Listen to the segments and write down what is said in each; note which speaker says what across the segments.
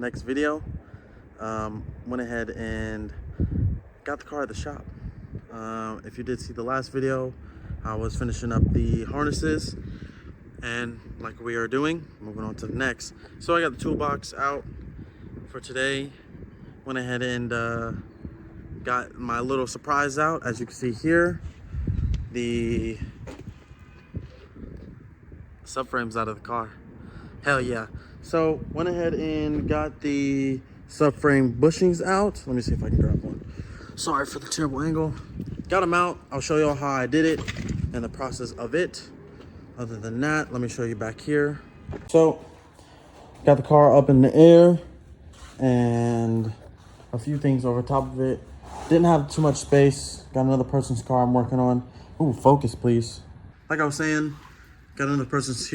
Speaker 1: next video. Went ahead and got the car at the shop. If you did see the last video, I was finishing up the harnesses, and like we are doing, moving on to the next. So I got the toolbox out for today. Went ahead and got my little surprise out. As you can see here, the subframes out of the car. Hell yeah. So went ahead and got the subframe bushings out. Let me see if I can grab one. Sorry for the terrible angle. Got them out. I'll show y'all how I did it and the process of it. Other than that, let me show you back here. So got the car up in the air and a few things over top of it. Didn't have too much space. Got another person's car I'm working on. Ooh, focus please. Like I was saying, got another person's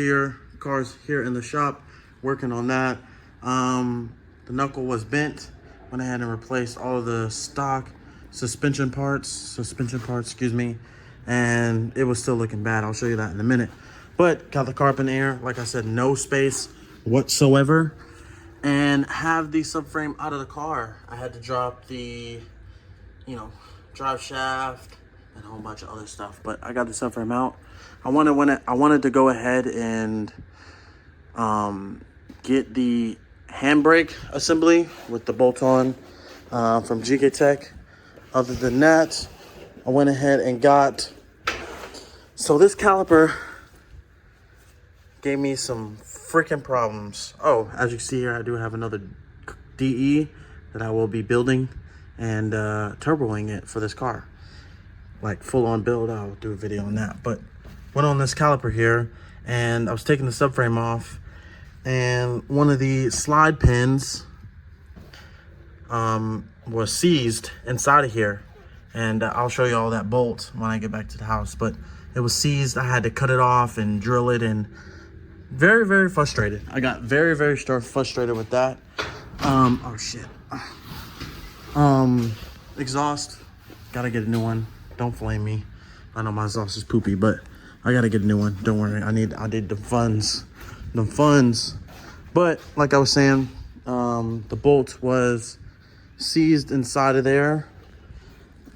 Speaker 1: cars here in the shop, working on that. The knuckle was bent. Went ahead and replaced all of the stock suspension parts, excuse me, and it was still looking bad. I'll show you that in a minute. But got the car up in the air, like I said, no space whatsoever, and have the subframe out of the car. I had to drop the, drive shaft and a whole bunch of other stuff, but I got the subframe out. I wanted to go ahead and get the handbrake assembly with the bolt-on from GK Tech. Other than that, I went ahead and got, so this caliper gave me some freaking problems. Oh, as you can see here, I do have another DE that I will be building and turboing it for this car. Like full on build, I'll do a video on that. But went on this caliper here and I was taking the subframe off, and one of the slide pins was seized inside of here, and I'll show you all that bolt when I get back to the house. But it was seized. I had to cut it off and drill it, and very, very frustrated. I got very, very frustrated with that. Oh shit. Exhaust, gotta get a new one. Don't flame me. I know my exhaust is poopy, but I gotta get a new one. Don't worry, I need the funds. But like I was saying, the bolt was seized inside of there,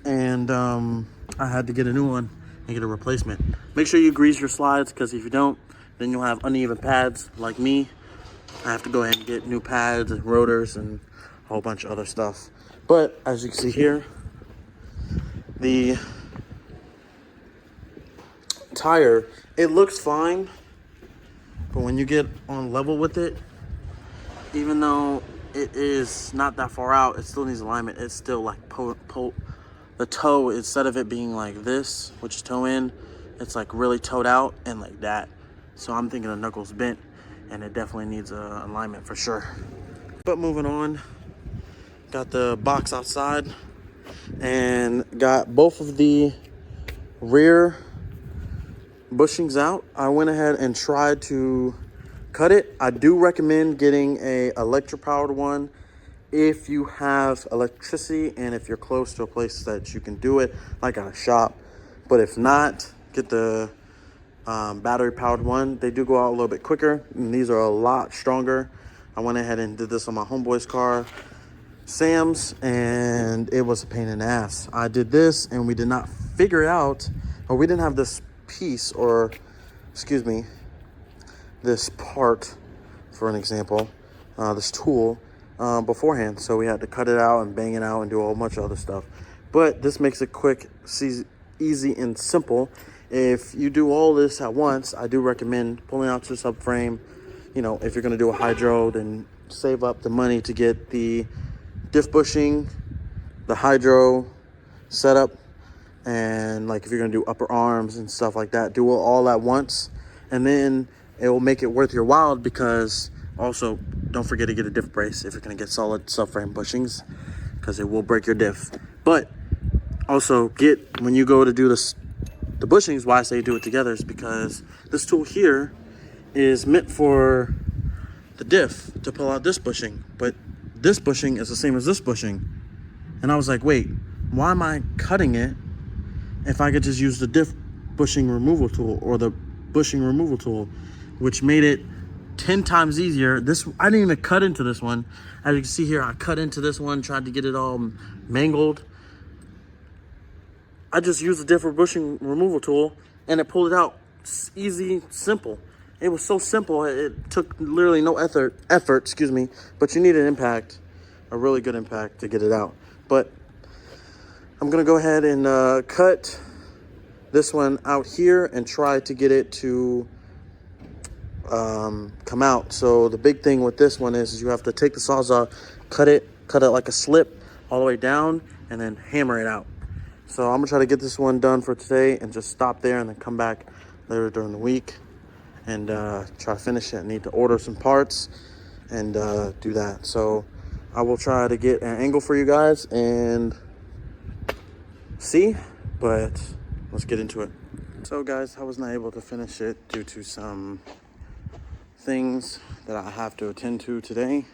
Speaker 1: and I had to get a new one and get a replacement. Make sure you grease your slides, because if you don't, then you'll have uneven pads like me. I have to go ahead and get new pads and rotors and a whole bunch of other stuff. But as you can see here, the tire, it looks fine, but when you get on level with it, even though it is not that far out, it still needs alignment. It's still like the toe, instead of it being like this, which is toe in, it's like really toed out and like that. So I'm thinking the knuckle's bent, and it definitely needs alignment for sure. But moving on, got the box outside and got both of the rear bushings out. I went ahead and tried to cut it. I do recommend getting a electric powered one if you have electricity and if you're close to a place that you can do it, like at a shop. But if not, get the battery powered one. They do go out a little bit quicker, and these are a lot stronger. I went ahead and did this on my homeboy's car, Sam's, and it was a pain in the ass. I did this and we did not figure it out, or we didn't have this piece, or excuse me, this part, for an example, this tool beforehand. So we had to cut it out and bang it out and do a whole bunch of other stuff. But this makes it quick, easy, and simple. If you do all this at once, I do recommend pulling out your subframe. If you're going to do a hydro, then save up the money to get the diff bushing, the hydro setup, and like if you're going to do upper arms and stuff like that, do it all at once, and then it will make it worth your while. Because also, don't forget to get a diff brace if you're going to get solid subframe bushings, because it will break your diff. But also, when you go to do the bushings, why I say do it together is because this tool here is meant for the diff to pull out this bushing, but this bushing is the same as this bushing. And I was like, wait, why am I cutting it if I could just use the diff bushing removal tool or the bushing removal tool, which made it 10 times easier. This, I didn't even cut into this one. As you can see here, I cut into this one, tried to get it all mangled. I just used a different bushing removal tool and it pulled it out. It's easy, simple. It was so simple. It took literally no effort, excuse me, but you need an impact, a really good impact to get it out. But I'm gonna go ahead and cut this one out here and try to get it to come out. So the big thing with this one is you have to take the Sawzall, cut it like a slip all the way down, and then hammer it out. So I'm gonna try to get this one done for today and just stop there and then come back later during the week and try to finish it. I need to order some parts and do that. So I will try to get an angle for you guys and see, but let's get into it. So guys, I was not able to finish it due to some things that I have to attend to today.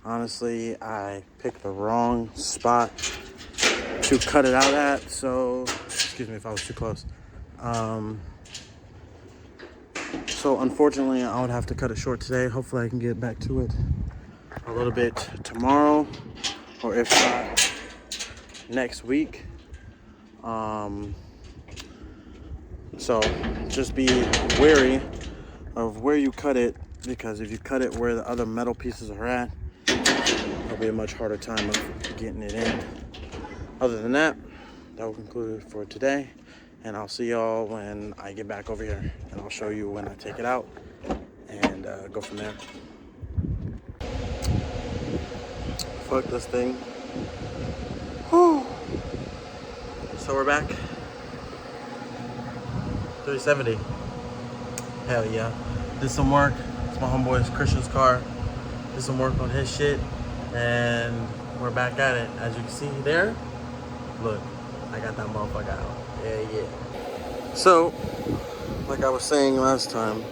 Speaker 1: Honestly, I picked the wrong spot to cut it out at, so excuse me if I was too close. So unfortunately I would have to cut it short today. Hopefully I can get back to it a little bit tomorrow, or if not next week. So just be wary of where you cut it, because if you cut it where the other metal pieces are at, it'll be a much harder time of getting it in. Other than that, that will conclude it for today, and I'll see y'all when I get back over here, and I'll show you when I take it out and go from there. Fuck this thing. Whew. So we're back. 370. Hell yeah. Did some work. It's my homeboy's Christian's car. Did some work on his shit, and we're back at it. As you can see there, look, I got that motherfucker out. Yeah. So, like I was saying last time,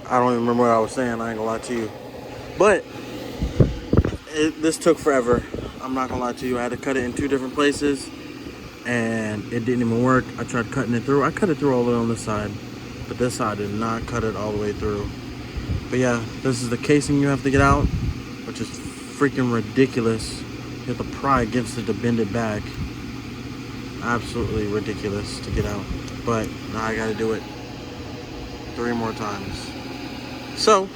Speaker 1: I don't even remember what I was saying, I ain't gonna lie to you. But, this took forever. I'm not gonna lie to you. I had to cut it in 2 different places, and it didn't even work. I tried cutting it through. I cut it through all the way on this side, but this side did not cut it all the way through. But yeah, this is the casing you have to get out, which is freaking ridiculous. You have to pry against it to bend it back. Absolutely ridiculous to get out. But now I gotta do it 3 more times. So,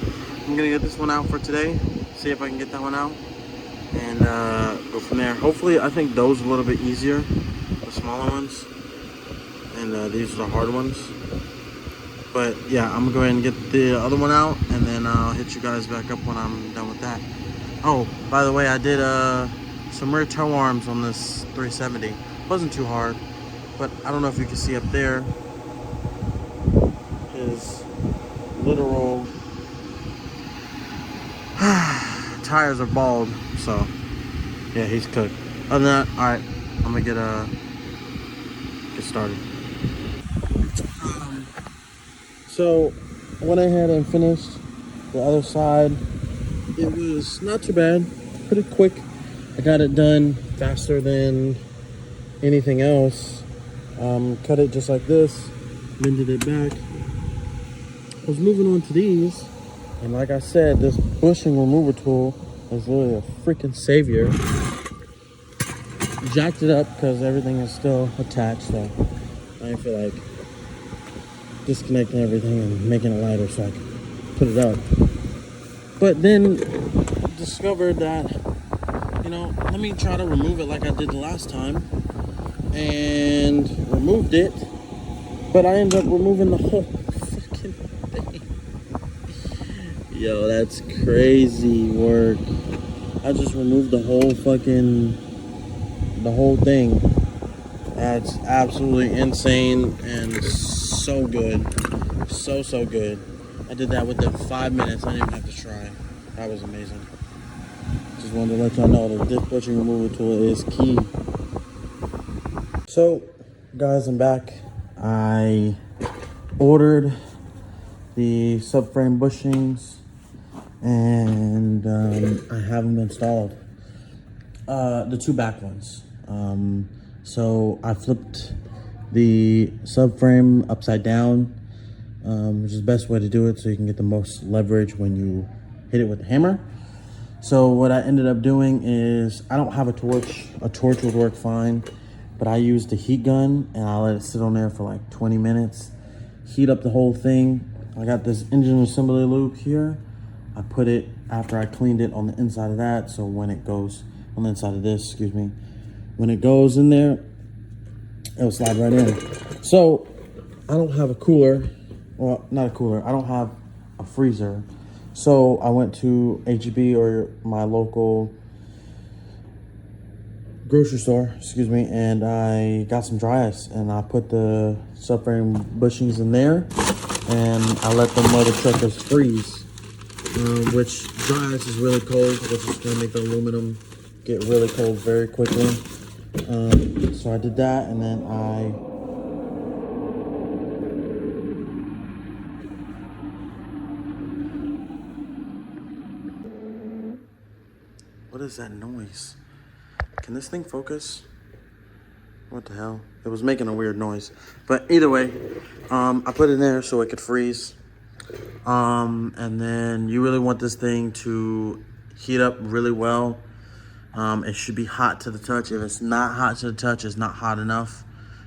Speaker 1: I'm gonna get this one out for today. See if I can get that one out. And go from there. Hopefully, I think those are a little bit easier. The smaller ones. And these are the hard ones. But yeah, I'm gonna go ahead and get the other one out, and then I'll hit you guys back up when I'm done with that. Oh, by the way, I did some rear toe arms on this 370. Wasn't too hard, but I don't know if you can see up there his literal tires are bald, so yeah, he's cooked. Other than that, all right, I'm gonna get started. So I went ahead and finished the other side. It was not too bad, pretty quick. I got it done faster than anything else. Cut it just like this, bended it back. I was moving on to these, and like I said, this bushing remover tool is literally a freaking savior. Jacked it up because everything is still attached, so I feel like disconnecting everything and making it lighter so I can put it up. But then discovered that, you know, let me try to remove it like I did the last time, and removed it, but I ended up removing the whole fucking thing. Yo, that's crazy work. I just removed the whole thing. That's absolutely insane and so good. So good. I did that within 5 minutes. I didn't even have to try. That was amazing. Just wanted to let y'all know that this bushing removal tool is key. So, guys, I'm back. I ordered the subframe bushings, and I have them installed. The 2 back ones. So I flipped the subframe upside down, which is the best way to do it so you can get the most leverage when you hit it with the hammer. So what I ended up doing is, I don't have a torch. A torch would work fine, but I used a heat gun and I let it sit on there for like 20 minutes. Heat up the whole thing. I got this engine assembly loop here. I put it, after I cleaned it, on the inside of that, so when it goes, on the inside of this, excuse me, when it goes in there, it'll slide right in. So I don't have a cooler, well, not a cooler, I don't have a freezer. So I went to HEB, or my local grocery store, excuse me, and I got some dry ice, and I put the subframe bushings in there, and I let the mother truckers freeze, which dry ice is really cold, which is gonna make the aluminum get really cold very quickly. So I did that, and then what is that noise? Can this thing focus? What the hell? It was making a weird noise. But either way, I put it in there so it could freeze. And then you really want this thing to heat up really well. It should be hot to the touch. If it's not hot to the touch, it's not hot enough.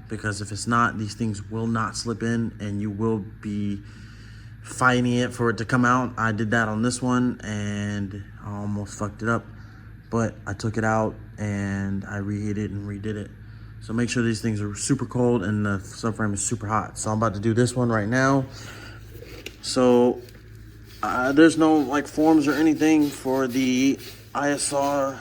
Speaker 1: Because if it's not, these things will not slip in and you will be fighting it for it to come out. I did that on this one and I almost fucked it up. But I took it out and I reheated and redid it. So make sure these things are super cold and the subframe is super hot. So I'm about to do this one right now. So there's no like forms or anything for the ISR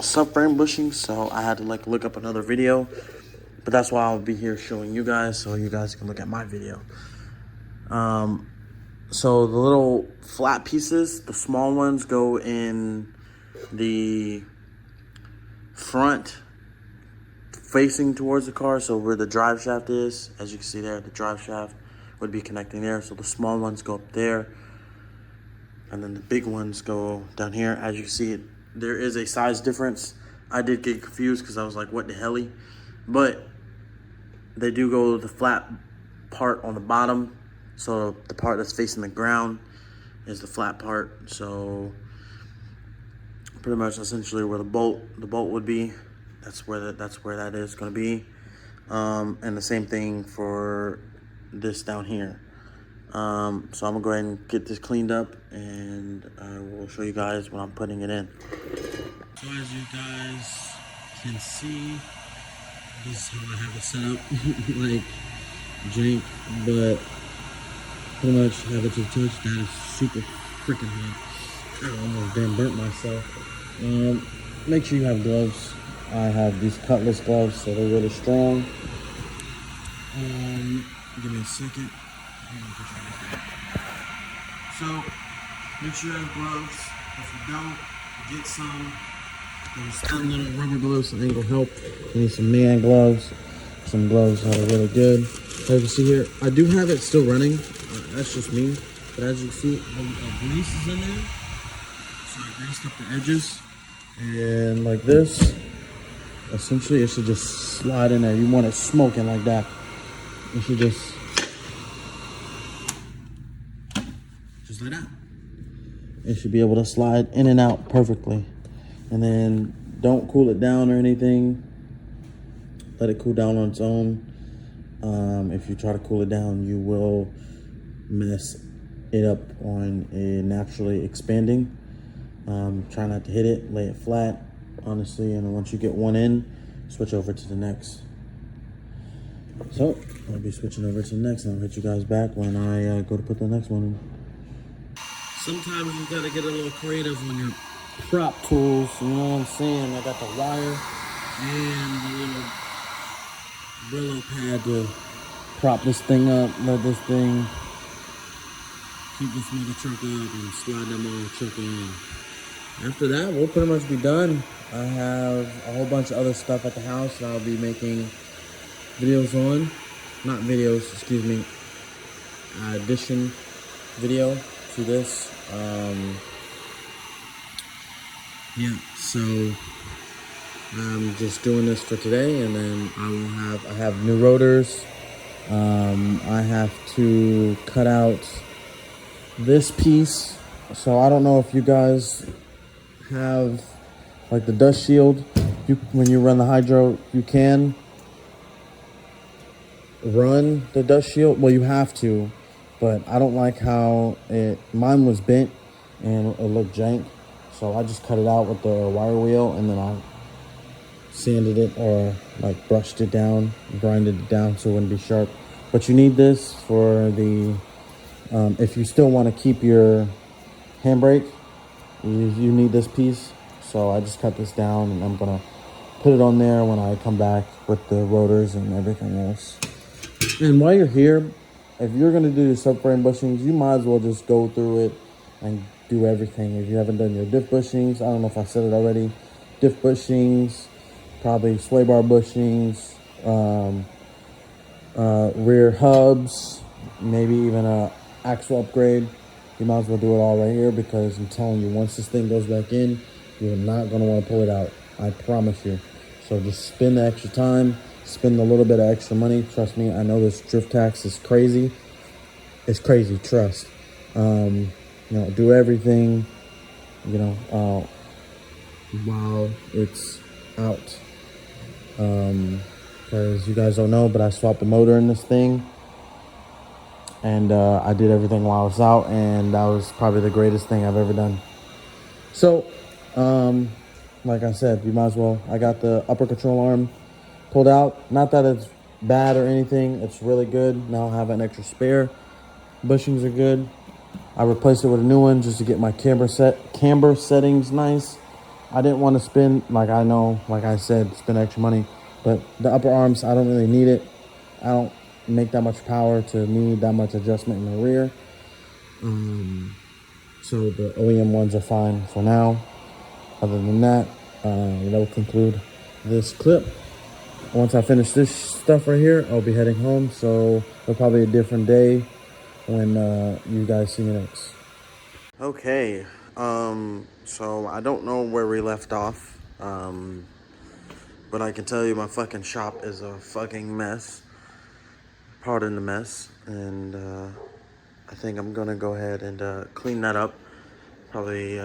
Speaker 1: subframe bushings, so I had to like look up another video. But that's why I'll be here showing you guys, so you guys can look at my video. So the little flat pieces, the small ones, go in the front facing towards the car, so where the drive shaft is. As you can see there, the drive shaft would be connecting there, so the small ones go up there and then the big ones go down here. As you can see, there is a size difference. I did get confused because I was like, what the hell? But they do go to the flat part on the bottom, so the part that's facing the ground is the flat part. So pretty much essentially where the bolt would be, that's where that is going to be. And the same thing for this down here. So I'm gonna go ahead and get this cleaned up and I will show you guys when I'm putting it in. So as you guys can see, this is how I have it set up. Like jank, but pretty much have it to touch. That is super freaking hot. I almost damn burnt myself. Make sure you have gloves. I have these cutlass gloves, so they're really strong. Give me a second. So make sure you have gloves. If you don't, get some. Those thin little rubber gloves, I think will help. You need some man gloves. Some gloves that are really good. As you can see here, I do have it still running. That's just me. But as you can see, the grease is in there. So I greased up the edges. And like this, essentially it should just slide in there. You want it smoking like that. It should just like that. It should be able to slide in and out perfectly. And then don't cool it down or anything. Let it cool down on its own. If you try to cool it down, you will mess it up on a naturally expanding. Try not to hit it, lay it flat, honestly, and once you get one in, switch over to the next. So I'll be switching over to the next, and I'll hit you guys back when I go to put the next one in. Sometimes you gotta get a little creative on your prop tools, you know what I'm saying? I got the wire and the little Brillo pad to prop this thing up, let this thing keep this mother truck up and slide that mother truck in. After that, we'll pretty much be done. I have a whole bunch of other stuff at the house that I'll be making videos on. Not videos, excuse me, addition video to this. Yeah, so I'm just doing this for today, and then I have new rotors I have to cut out this piece. So I don't know if you guys have like the dust shield. When you run the hydro, you can run the dust shield. Well, you have to, but I don't like how mine was bent and it looked jank. So I just cut it out with the wire wheel, and then I sanded it or like brushed it down, grinded it down so it wouldn't be sharp. But you need this for the, if you still want to keep your handbrake, you need this piece. So I just cut this down, and I'm gonna put it on there when I come back with the rotors and everything else. And while you're here, if you're gonna do your subframe bushings, you might as well just go through it and do everything. If you haven't done your diff bushings, I don't know if I said it already, diff bushings, probably sway bar bushings, rear hubs, maybe even a axle upgrade. You might as well do it all right here, because I'm telling you, once this thing goes back in, you're not going to want to pull it out. I promise you. So just spend the extra time, spend a little bit of extra money. Trust me, I know this drift tax is crazy. It's crazy, trust. Do everything, while it's out. Because you guys don't know, but I swapped the motor in this thing. And I did everything while I was out, and that was probably the greatest thing I've ever done. So, like I said, you might as well. I got the upper control arm pulled out. Not that it's bad or anything. It's really good. Now I have an extra spare. Bushings are good. I replaced it with a new one just to get my camber settings nice. I didn't want to spend, like I said, spend extra money. But the upper arms, I don't really need it. I don't make that much power to need that much adjustment in the rear. So the OEM ones are fine for now. Other than that, that will conclude this clip. Once I finish this stuff right here, I'll be heading home. So it'll probably be a different day when you guys see me next. Okay, so I don't know where we left off, but I can tell you my fucking shop is a fucking mess. Pardon the mess, and I think I'm gonna go ahead and clean that up. Probably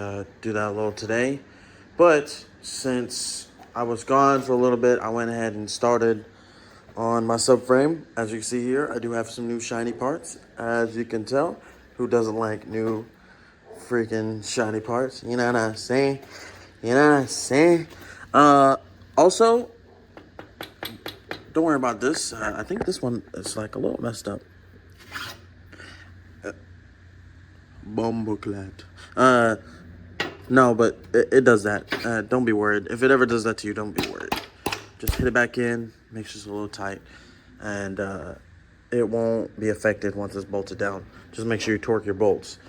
Speaker 1: do that a little today. But since I was gone for a little bit, I went ahead and started on my subframe. As you can see here, I do have some new shiny parts. As you can tell, who doesn't like new freaking shiny parts? You know what I'm saying? You know what I'm saying? Also, don't worry about this. I think this one is like a little messed up. Bumbleclad. No, but it does that. Don't be worried. If it ever does that to you, don't be worried. Just hit it back in. Make sure it's a little tight. And it won't be affected once it's bolted down. Just make sure you torque your bolts.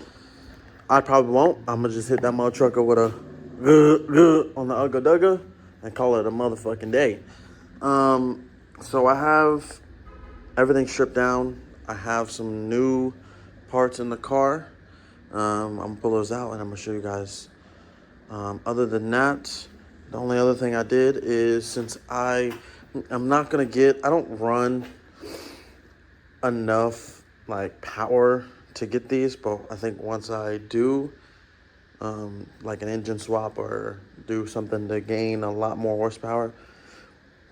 Speaker 1: I probably won't. I'm going to just hit that mother trucker with a on the ugga dugga and call it a motherfucking day. So I have everything stripped down. I have some new parts in the car. I'm going to pull those out and I'm going to show you guys. Other than that, the only other thing I did is, since I'm not going to I don't run enough like power to get these, but I think once I do like an engine swap or do something to gain a lot more horsepower,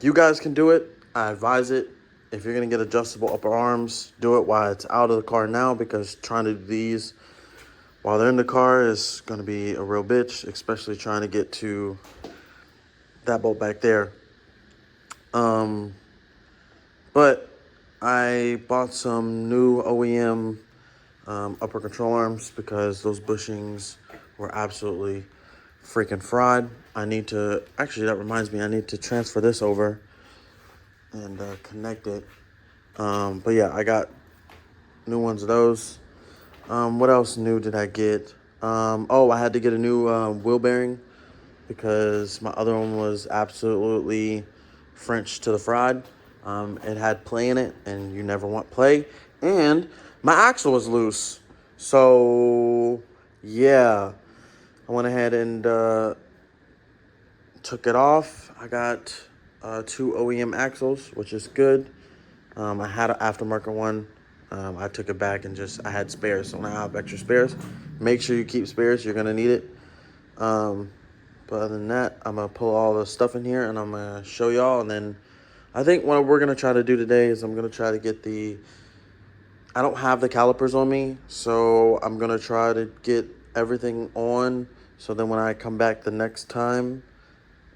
Speaker 1: you guys can do it. I advise it. If you're going to get adjustable upper arms, do it while it's out of the car now, because trying to do these while they're in the car is going to be a real bitch, especially trying to get to that bolt back there. But I bought some new OEM upper control arms because those bushings were absolutely freaking fried. That reminds me, I need to transfer this over and connect it. But yeah, I got new ones of those. What else new did I get? I had to get a new wheel bearing because my other one was absolutely French to the fried. It had play in it, and you never want play. And my axle was loose. So, yeah. I went ahead and took it off. I got 2 OEM axles, which is good. I had an aftermarket one. I took it back and I had spares. So now I have extra spares. Make sure you keep spares. You're going to need it. But other than that, I'm going to pull all the stuff in here and I'm going to show y'all. And then I think what we're going to try to do today is I'm going to try to get I don't have the calipers on me. So I'm going to try to get everything on. So then when I come back the next time,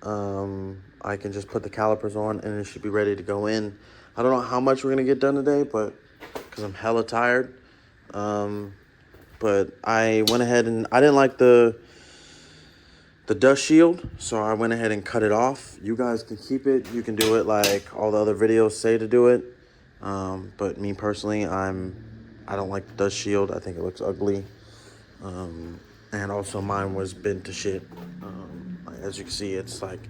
Speaker 1: I can just put the calipers on and it should be ready to go in. I don't know how much we're going to get done today, but because I'm hella tired. But I went ahead and I didn't like the dust shield, so I went ahead and cut it off. You guys can keep it. You can do it like all the other videos say to do it. But me personally, I don't like the dust shield. I think it looks ugly. And also mine was bent to shit. As you can see, it's like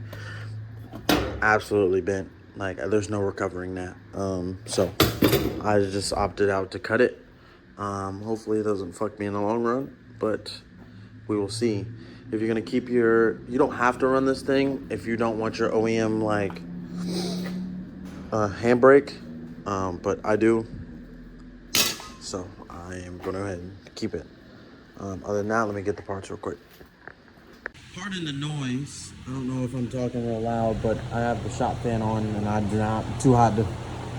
Speaker 1: absolutely bent. Like there's no recovering that. So I just opted out to cut it. Hopefully it doesn't fuck me in the long run, but we will see. If you're gonna keep you don't have to run this thing if you don't want your OEM like handbrake, but I do. So I am gonna go ahead and keep it. Other than that, let me get the parts real quick. Pardon the noise. I don't know if I'm talking real loud, but I have the shop fan on and I do not too hot to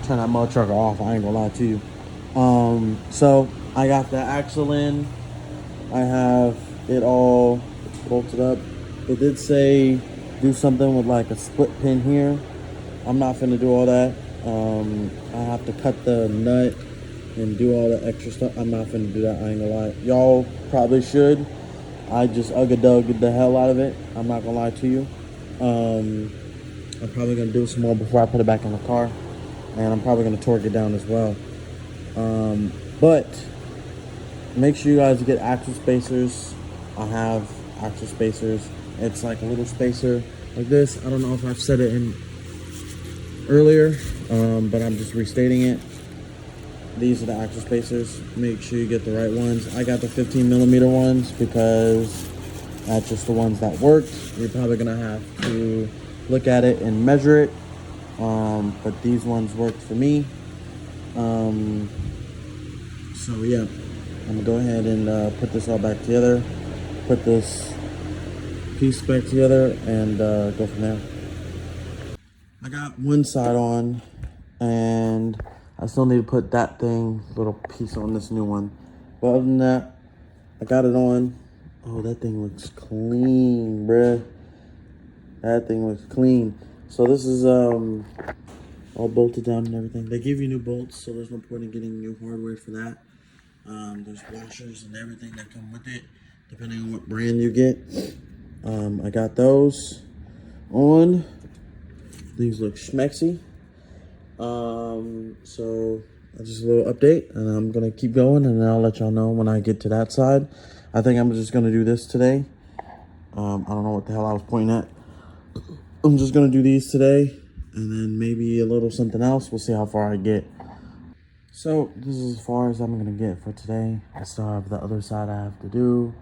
Speaker 1: turn that mud trucker off. I ain't gonna lie to you. So I got the axle in. I have it all bolted up. It did say do something with like a split pin here. I'm not finna do all that. I have to cut the nut and do all the extra stuff. I'm not finna do that, I ain't gonna lie. Y'all probably should. I just dug the hell out of it. I'm not gonna lie to you. I'm probably gonna do some more before I put it back in the car. And I'm probably gonna torque it down as well. But make sure you guys get axle spacers. I have axle spacers. It's like a little spacer like this. I don't know if I've said it in earlier, but I'm just restating it. These are the axle spacers. Make sure you get the right ones. I got the 15mm ones because that's just the ones that worked. You're probably gonna have to look at it and measure it. But these ones worked for me. So yeah, I'm gonna go ahead and put this all back together. Put this piece back together and go from there. I got one side on and I still need to put that little piece on this new one. But other than that, I got it on. Oh, that thing looks clean, bruh. That thing looks clean. So this is all bolted down and everything. They give you new bolts, so there's no point in getting new hardware for that. There's washers and everything that come with it, depending on what brand you get. I got those on. These look schmexy. So just a little update, and I'm gonna keep going, and I'll let y'all know when I get to that side. I think I'm just gonna do this today. I don't know what the hell I was pointing at. I'm just gonna do these today, and then maybe a little something else. We'll see how far I get. So this is as far as I'm gonna get for today. I still have the other side I have to do,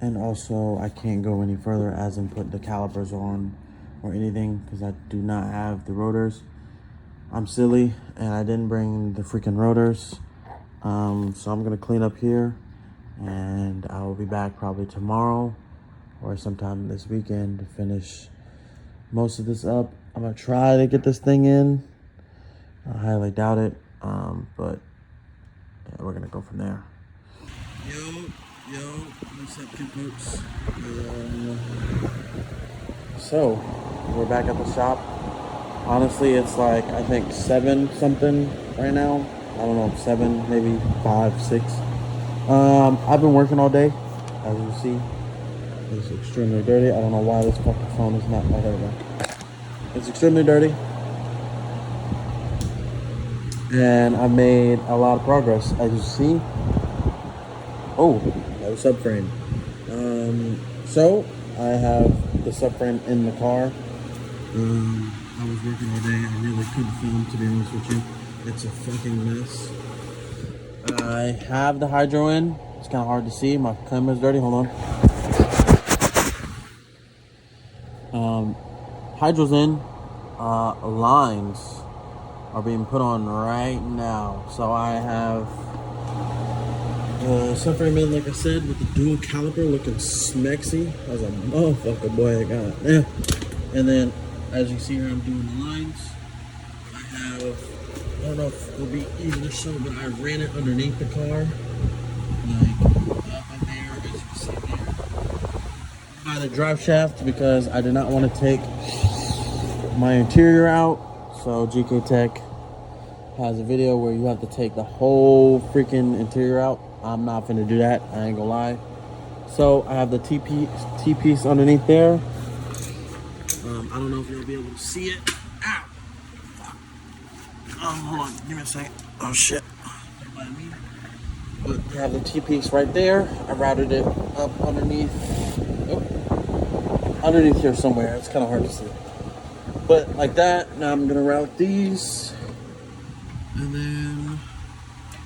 Speaker 1: and also I can't go any further as in put the calipers on or anything because I do not have the rotors. I'm silly and I didn't bring the freaking rotors. So I'm gonna clean up here and I will be back probably tomorrow or sometime this weekend to finish most of this up. I'm gonna try to get this thing in. I highly doubt it, but yeah, we're gonna go from there. Yo, what's up, two folks? So we're back at the shop. Honestly, it's like I think 7 something right now. I don't know, 7, maybe 5, 6. I've been working all day, as you see. It's extremely dirty. I don't know why this fucking phone is not. Oh, there we go. It's extremely dirty. And I made a lot of progress, as you see. Oh, that was subframe. So I have the subframe in the car. I was working all day. I really couldn't film, to be honest with you. It's a fucking mess. I have the hydro in. It's kind of hard to see. My camera's dirty. Hold on. Hydro's in. Lines. are being put on right now. So I have subframe in, like I said, with the dual caliper looking smexy. I was a motherfucker, boy. God damn. And then, as you see here, I'm doing the lines. I don't know if it'll be easy to show, but I ran it underneath the car. Like, up in there, as you can see there. By the drive shaft, because I did not want to take my interior out. So GK Tech has a video where you have to take the whole freaking interior out. I'm not gonna do that, I ain't gonna lie. So I have the T-piece underneath there. I don't know if you'll be able to see it. Ow! Hold on, give me a second. Oh shit. But I have the T-piece right there. I routed it up underneath. Oh, underneath here somewhere. It's kind of hard to see. But like that. Now I'm gonna route these. And then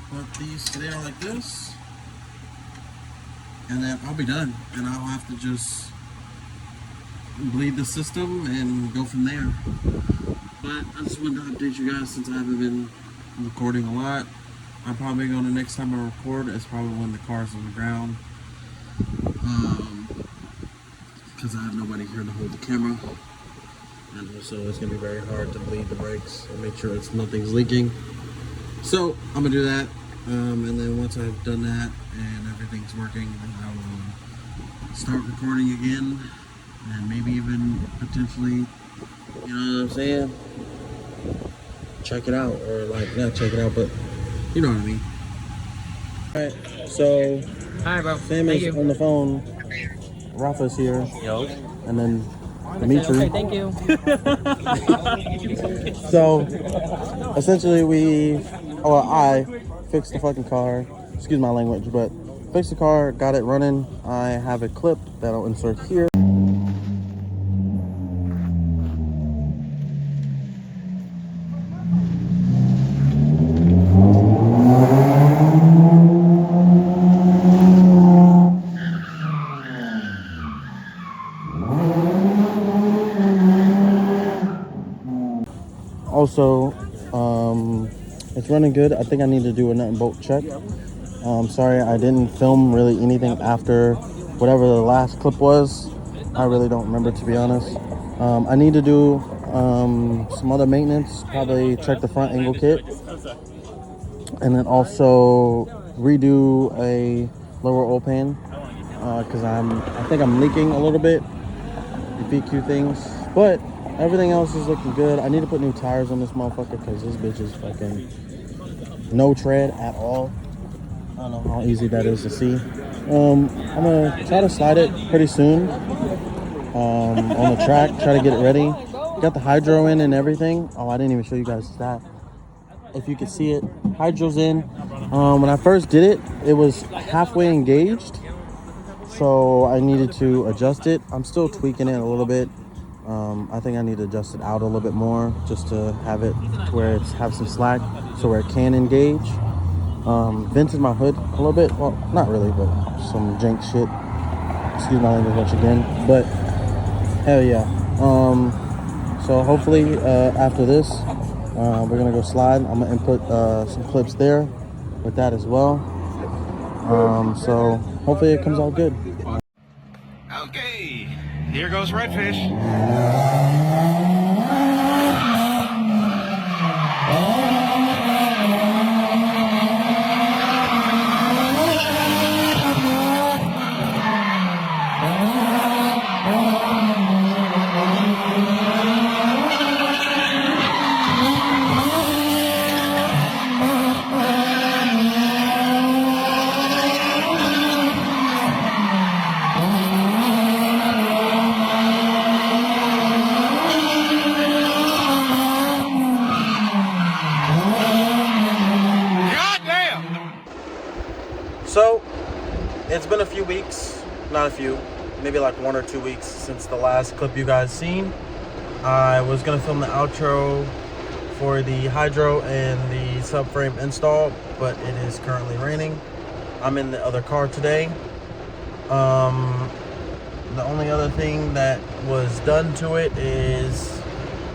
Speaker 1: put these there like this. And then I'll be done. And I'll have to just bleed the system and go from there. But I just wanted to update you guys since I haven't been recording a lot. I'm probably going to, next time I record, it's probably when the car's on the ground. Because I have nobody here to hold the camera. And also it's going to be very hard to bleed the brakes and make sure nothing's leaking. So I'm going to do that. And then once I've done that and everything's working, I will start recording again. And maybe even potentially, you know what I'm saying? Check it out. Or like, not check it out, but you know what I mean. Alright, so
Speaker 2: hi, bro.
Speaker 1: Sam is on the phone. Rafa's here.
Speaker 2: Yo.
Speaker 1: And then Dimitri.
Speaker 2: Okay, thank you.
Speaker 1: So essentially I fixed the fucking car. Excuse my language, but fixed the car, got it running. I have it clipped that I'll insert here. Also, it's running good. I think I need to do a nut and bolt check. Sorry, I didn't film really anything after whatever the last clip was. I really don't remember, to be honest. I need to do some other maintenance, probably check the front angle kit, and then also redo a lower oil pan because I think I'm leaking a little bit, the VQ things, but everything else is looking good. I need to put new tires on this motherfucker because this bitch is fucking no tread at all. I don't know how easy that is to see. I'm gonna try to slide it pretty soon on the track, try to get it ready. Got the hydro in and everything. Oh, I didn't even show you guys that. If you can see it, hydro's in. When I first did it, it was halfway engaged, so I needed to adjust it. I'm still tweaking it a little bit. I think I need to adjust it out a little bit more just to have it to where it's have some slack so where it can engage. Vented my hood a little bit. Well, not really, but some jank shit. Excuse my language once again, but hell yeah. So hopefully after this, we're gonna go slide. I'm gonna input some clips there with that as well. So hopefully it comes out good.
Speaker 3: Okay, here goes Redfish.
Speaker 1: So, it's been a few weeks, not a few, maybe like 1 or 2 weeks since the last clip you guys seen. I was gonna film the outro for the hydro and the subframe install, but it is currently raining. I'm in the other car today. The only other thing that was done to it is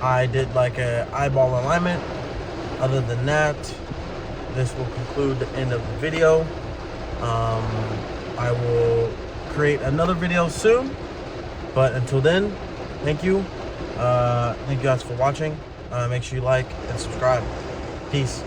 Speaker 1: I did like a eyeball alignment Other than that, this will conclude the end of the video. I will create another video soon, but until then, thank you. Thank you guys for watching. Make sure you like and subscribe. Peace.